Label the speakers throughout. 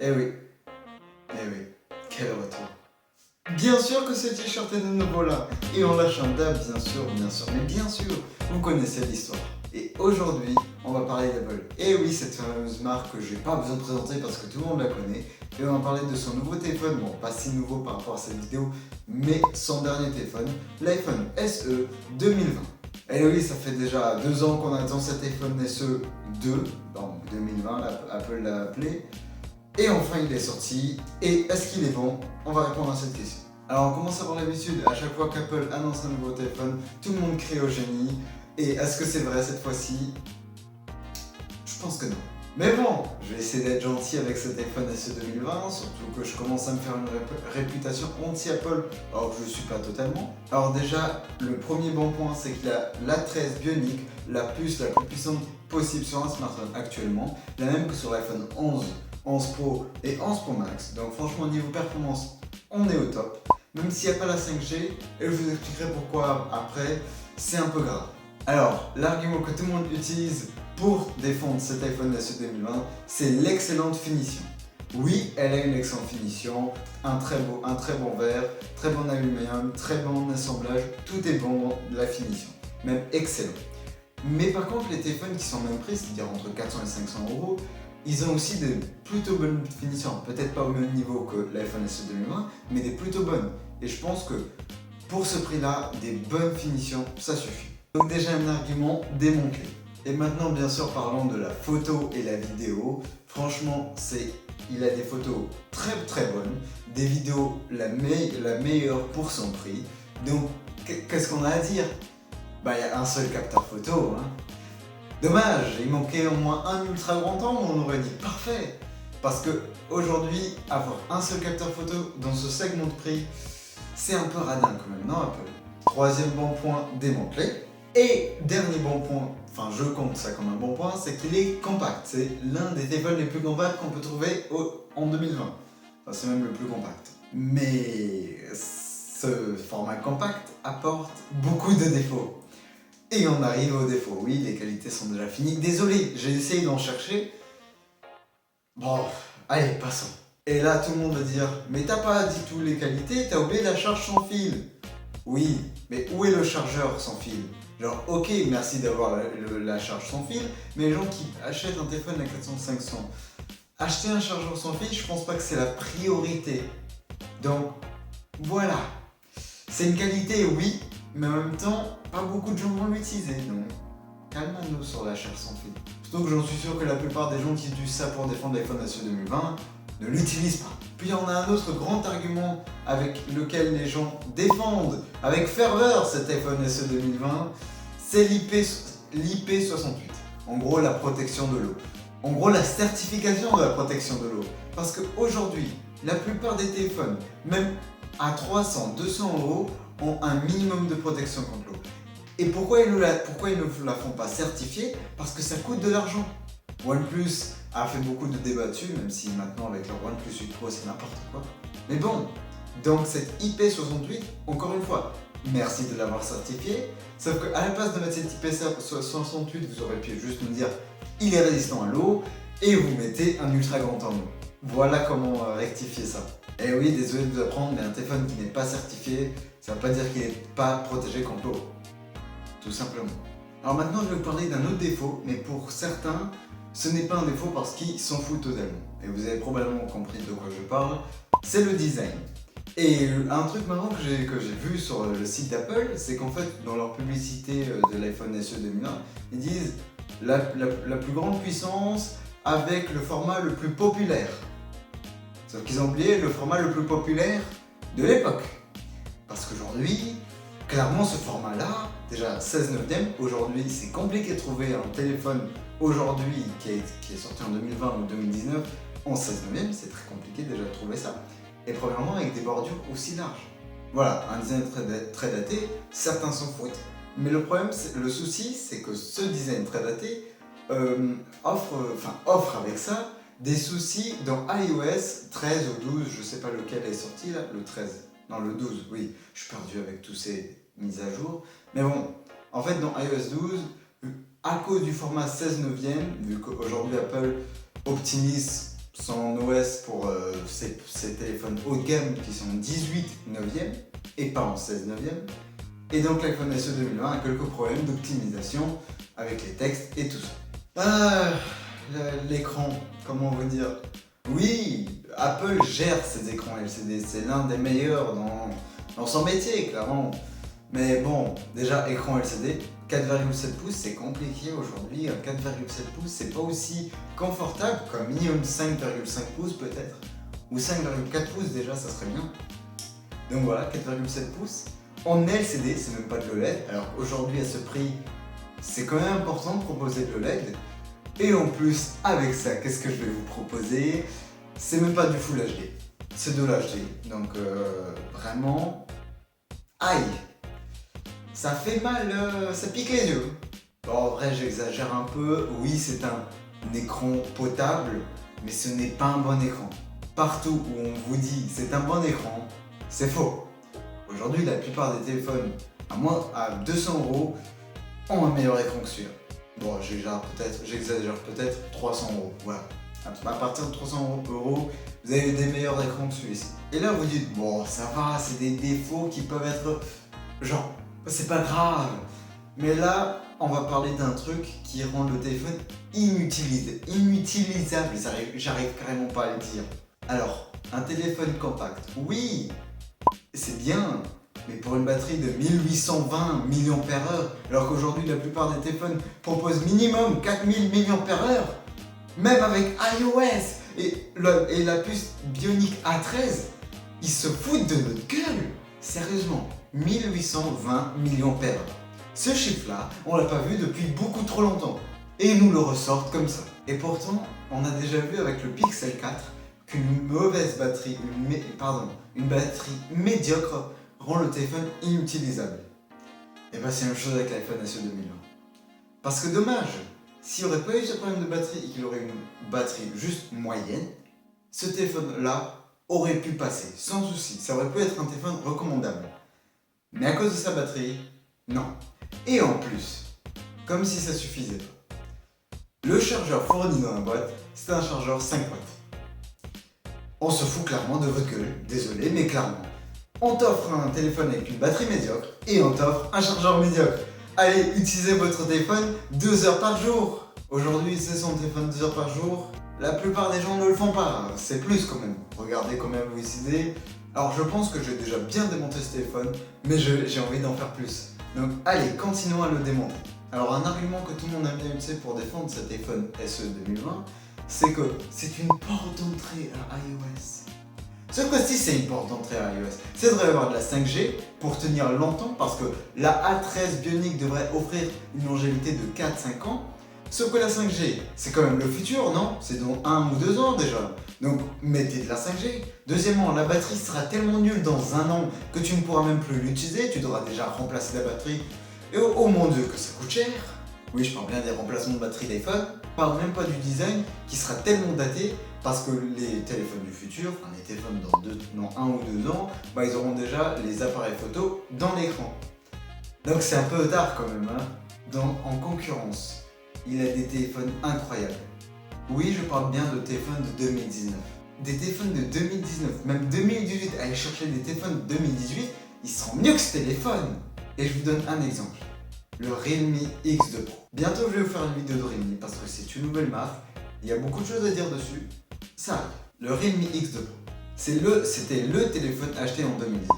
Speaker 1: Oui, oui, quel retour. Bien sûr que ce t-shirt est de nouveau là, et on lâche un dab, mais bien sûr, vous connaissez l'histoire. Et aujourd'hui, on va parler d'Apple. Et oui, cette fameuse marque que j'ai pas besoin de présenter parce que tout le monde la connaît. Et on va parler de son nouveau téléphone, bon, pas si nouveau par rapport à cette vidéo, mais son dernier téléphone, l'iPhone SE 2020. Et oui, ça fait déjà 2 ans qu'on attend cet iPhone SE 2, donc 2020, Apple l'a appelé. Et enfin il est sorti, et est-ce qu'il est bon? On va répondre à cette question. Alors on commence à avoir l'habitude, à chaque fois qu'Apple annonce un nouveau téléphone, tout le monde crie au génie. Et est-ce que c'est vrai cette fois-ci? Je pense que non. Mais bon, je vais essayer d'être gentil avec ce téléphone SE 2020, surtout que je commence à me faire une réputation anti-Apple, alors que je ne suis pas totalement. Alors déjà, le premier bon point, c'est qu'il a l'A13 Bionic, la puce la plus puissante possible sur un smartphone actuellement, la même que sur l'iPhone 11, 11 Pro et 11 Pro Max. Donc franchement, niveau performance, on est au top. Même s'il n'y a pas la 5G, et je vous expliquerai pourquoi après, c'est un peu grave. Alors, l'argument que tout le monde utilise pour défendre cet iPhone SE 2020, c'est l'excellente finition. Oui, elle a une excellente finition, un très bon verre, très bon aluminium, très bon assemblage, tout est bon de la finition, même excellent. Mais par contre, les téléphones qui sont au même prix, c'est-à-dire entre 400 et 500 euros, ils ont aussi des plutôt bonnes finitions. Peut-être pas au même niveau que l'iPhone SE 2020, mais des plutôt bonnes. Et je pense que pour ce prix-là, des bonnes finitions, ça suffit. Donc déjà un argument démonté. Et maintenant, bien sûr, parlons de la photo et la vidéo. Franchement, il a des photos très bonnes, des vidéos la meilleure pour son prix. Donc, qu'est-ce qu'on a à dire? Bah, il y a un seul capteur photo, hein. Dommage, il manquait au moins un ultra grand angle, on aurait dit parfait. Parce que aujourd'hui, avoir un seul capteur photo dans ce segment de prix, c'est un peu radin quand même, non Apple? Troisième bon point, démantelé. Et dernier bon point, enfin je compte ça comme un bon point, c'est qu'il est compact. C'est l'un des téléphones les plus compacts qu'on peut trouver en 2020. Enfin c'est même le plus compact. Mais ce format compact apporte beaucoup de défauts. Et on arrive aux défauts. Oui, les qualités sont déjà finies. Désolé, j'ai essayé d'en chercher. Bon, allez, passons. Et là, tout le monde va dire, mais t'as pas dit toutes les qualités, t'as oublié la charge sans fil. Oui, mais où est le chargeur sans fil? Genre, ok, merci d'avoir la charge sans fil, mais les gens qui achètent un téléphone à 400-500, acheter un chargeur sans fil, je pense pas que c'est la priorité. Donc, voilà. C'est une qualité, oui, mais en même temps, pas beaucoup de gens vont l'utiliser, donc calmons-nous sur la charge sans fil. Surtout que j'en suis sûr que la plupart des gens qui utilisent ça pour défendre l'iPhone SE 2020 ne l'utilisent pas. Puis on a un autre grand argument avec lequel les gens défendent avec ferveur cet iPhone SE 2020, c'est l'IP68. En gros, la protection de l'eau. En gros, la certification de la protection de l'eau. Parce qu'aujourd'hui, la plupart des téléphones, même à 300, 200 euros, ont un minimum de protection contre l'eau. Et pourquoi ils ne la font pas certifier? Parce que ça coûte de l'argent. OnePlus a fait beaucoup de débats dessus, même si maintenant avec leur OnePlus 8 Pro c'est n'importe quoi. Mais bon, donc cette IP68, encore une fois, merci de l'avoir certifié, sauf qu'à la place de mettre cette IP68, vous aurez pu juste nous dire il est résistant à l'eau et vous mettez un ultra grand angle. Voilà comment rectifier ça. Et oui, désolé de vous apprendre, mais un téléphone qui n'est pas certifié, ça ne veut pas dire qu'il n'est pas protégé contre l'eau. Tout simplement. Alors maintenant, je vais vous parler d'un autre défaut, mais pour certains, ce n'est pas un défaut parce qu'ils s'en foutent totalement. Et vous avez probablement compris de quoi je parle, c'est le design. Et un truc marrant que j'ai vu sur le site d'Apple, c'est qu'en fait, dans leur publicité de l'iPhone SE 2001, ils disent la plus grande puissance avec le format le plus populaire. Sauf qu'ils ont oublié le format le plus populaire de l'époque. Parce qu'aujourd'hui, clairement ce format-là, déjà 16 neuvième, aujourd'hui c'est compliqué de trouver un téléphone aujourd'hui qui est sorti en 2020 ou 2019 en 16 neuvième, c'est très compliqué déjà de trouver ça. Et premièrement avec des bordures aussi larges. Voilà, un design très daté, certains s'en foutent, mais le souci c'est que ce design très daté offre avec ça des soucis dans iOS 13 ou 12, je sais pas lequel est sorti là, le 13. Non, le 12, oui, je suis perdu avec tous ces mises à jour. Mais bon, en fait, dans iOS 12, à cause du format 16 neuvième, vu qu'aujourd'hui Apple optimise son OS pour ces téléphones haut de gamme qui sont 18 neuvième et pas en 16 neuvième. Et donc l'iPhone SE 2020 a quelques problèmes d'optimisation avec les textes et tout ça. Ah, l'écran, comment vous dire? Oui, Apple gère ses écrans LCD, c'est l'un des meilleurs dans son métier, clairement. Mais bon, déjà écran LCD, 4,7 pouces, c'est compliqué aujourd'hui. 4,7 pouces, c'est pas aussi confortable qu'un minimum 5,5 pouces peut-être. Ou 5,4 pouces déjà, ça serait bien. Donc voilà, 4,7 pouces. En LCD, c'est même pas de l'OLED. Alors aujourd'hui, à ce prix, c'est quand même important de proposer de l'OLED. Et en plus, avec ça, qu'est-ce que je vais vous proposer? C'est même pas du Full HD, c'est de l'HD. Donc vraiment, aïe, ça fait mal, ça pique les yeux. Bon, en vrai, j'exagère un peu. Oui, c'est un écran potable, mais ce n'est pas un bon écran. Partout où on vous dit c'est un bon écran, c'est faux. Aujourd'hui, la plupart des téléphones à 200 € ont un meilleur écran que celui-là. Bon, j'exagère peut-être 300 €. Voilà. À partir de 300 €, vous avez des meilleurs écrans que celui-ci. Et là, vous dites, bon, ça va, c'est des défauts qui peuvent être. Genre, c'est pas grave. Mais là, on va parler d'un truc qui rend le téléphone inutilisable. J'arrive carrément pas à le dire. Alors, un téléphone compact, oui, c'est bien. Mais pour une batterie de 1820 mAh, alors qu'aujourd'hui la plupart des téléphones proposent minimum 4000 mAh, même avec iOS et la puce Bionic A13, ils se foutent de notre gueule. Sérieusement, 1820 mAh. Ce chiffre-là, on l'a pas vu depuis beaucoup trop longtemps. Et ils nous le ressortent comme ça. Et pourtant, on a déjà vu avec le Pixel 4 qu'une mauvaise batterie, une batterie médiocre rend le téléphone inutilisable. Et bah c'est la même chose avec l'iPhone SE 2020. Parce que dommage, s'il n'y aurait pas eu ce problème de batterie et qu'il aurait une batterie juste moyenne, ce téléphone-là aurait pu passer, sans souci. Ça aurait pu être un téléphone recommandable. Mais à cause de sa batterie, non. Et en plus, comme si ça suffisait pas, le chargeur fourni dans la boîte, c'est un chargeur 5 watts. On se fout clairement de votre gueule, désolé, mais clairement. On t'offre un téléphone avec une batterie médiocre et on t'offre un chargeur médiocre. Allez, utilisez votre téléphone 2 heures par jour. Aujourd'hui, c'est son téléphone 2 heures par jour. La plupart des gens ne le font pas, c'est plus quand même. Regardez combien vous décidez. Alors je pense que j'ai déjà bien démonté ce téléphone, mais j'ai envie d'en faire plus. Donc allez, continuons à le démonter. Alors un argument que tout le monde aime bien utiliser pour défendre ce téléphone SE 2020, c'est que c'est une porte d'entrée à iOS. Ce coup-ci, c'est une porte d'entrée à iOS. C'est devrait avoir de la 5G pour tenir longtemps parce que la A13 Bionic devrait offrir une longévité de 4-5 ans. Sauf que la 5G, c'est quand même le futur, non? C'est dans 1 ou 2 ans déjà. Donc mettez de la 5G. Deuxièmement, la batterie sera tellement nulle dans 1 an que tu ne pourras même plus l'utiliser. Tu devras déjà remplacer la batterie. Et oh mon dieu, que ça coûte cher. Oui, je parle bien des remplacements de batterie d'iPhone. Je parle même pas du design qui sera tellement daté parce que les téléphones du futur, enfin les téléphones dans 1 ou 2 ans, bah, ils auront déjà les appareils photo dans l'écran. Donc c'est un peu tard quand même. Hein. En concurrence, il a des téléphones incroyables. Oui, je parle bien de téléphones de 2019. Des téléphones de 2019, même 2018, aller chercher des téléphones de 2018, ils seront mieux que ce téléphone. Et je vous donne un exemple. Le Realme X2 Pro. Bientôt je vais vous faire une vidéo de Realme parce que c'est une nouvelle marque. Il y a beaucoup de choses à dire dessus. Ça arrive. Le Realme X2 Pro. C'était le téléphone acheté en 2019.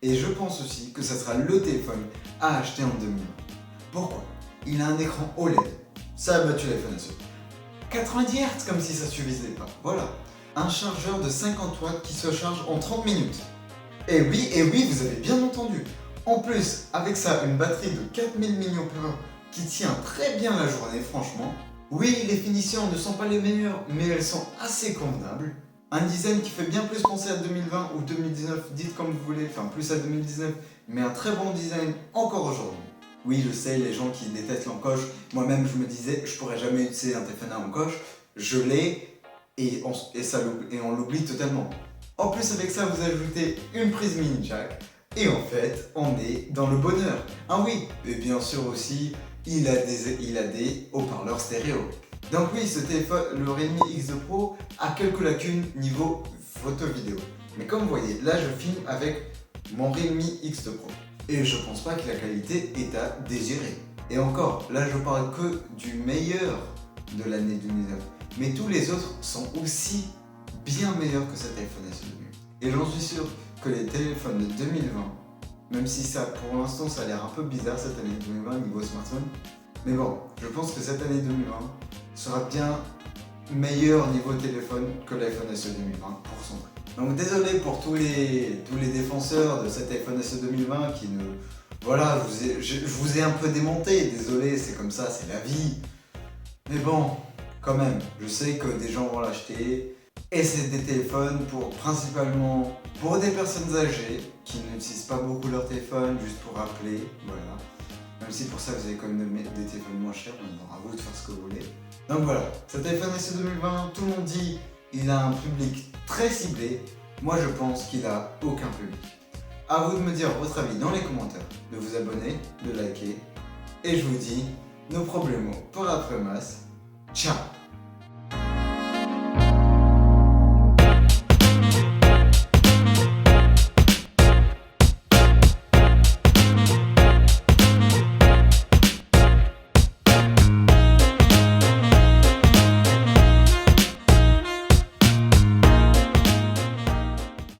Speaker 1: Et je pense aussi que ça sera le téléphone à acheter en 2020. Pourquoi? Il a un écran OLED. Ça a battu l'iPhone SE. 90 Hz comme si ça suffisait pas. Voilà. Un chargeur de 50 watts qui se charge en 30 minutes. Et oui, vous avez bien entendu. En plus, avec ça, une batterie de 4000 mAh qui tient très bien la journée, franchement. Oui, les finitions ne sont pas les meilleures, mais elles sont assez convenables. Un design qui fait bien plus penser à 2020 ou 2019, dites comme vous voulez, enfin plus à 2019, mais un très bon design encore aujourd'hui. Oui, je sais, les gens qui détestent l'encoche, moi-même je me disais, je pourrais jamais utiliser un téléphone à encoche, je l'ai et on l'oublie totalement. En plus avec ça, vous ajoutez une prise mini jack. Et en fait, on est dans le bonheur. Ah oui, et bien sûr aussi, il a des haut-parleurs stéréo. Donc oui, ce téléphone, le Redmi X2 Pro, a quelques lacunes niveau photo vidéo. Mais comme vous voyez, là je filme avec mon Redmi X2 Pro. Et je pense pas que la qualité est à désirer. Et encore, là je parle que du meilleur de l'année 2009. Mais tous les autres sont aussi bien meilleurs que cet iPhone SE 2000. Et j'en suis sûr que les téléphones de 2020, même si ça pour l'instant ça a l'air un peu bizarre cette année 2020 niveau smartphone, mais bon, je pense que cette année 2020 sera bien meilleur niveau téléphone que l'iPhone SE 2020 pour son prix. Donc désolé pour tous les défenseurs de cet iPhone SE 2020 qui ne... Voilà, je vous ai un peu démonté, désolé, c'est comme ça, c'est la vie. Mais bon, quand même, je sais que des gens vont l'acheter. Et c'est des téléphones principalement pour des personnes âgées qui n'utilisent pas beaucoup leur téléphone, juste pour appeler, voilà. Même si pour ça vous avez quand même des téléphones moins chers, mais bon, à vous de faire ce que vous voulez. Donc voilà, cet iPhone SE 2020, tout le monde dit il a un public très ciblé. Moi je pense qu'il a aucun public. À vous de me dire votre avis dans les commentaires, de vous abonner, de liker. Et je vous dis, nos problèmes pour après-masse. Ciao!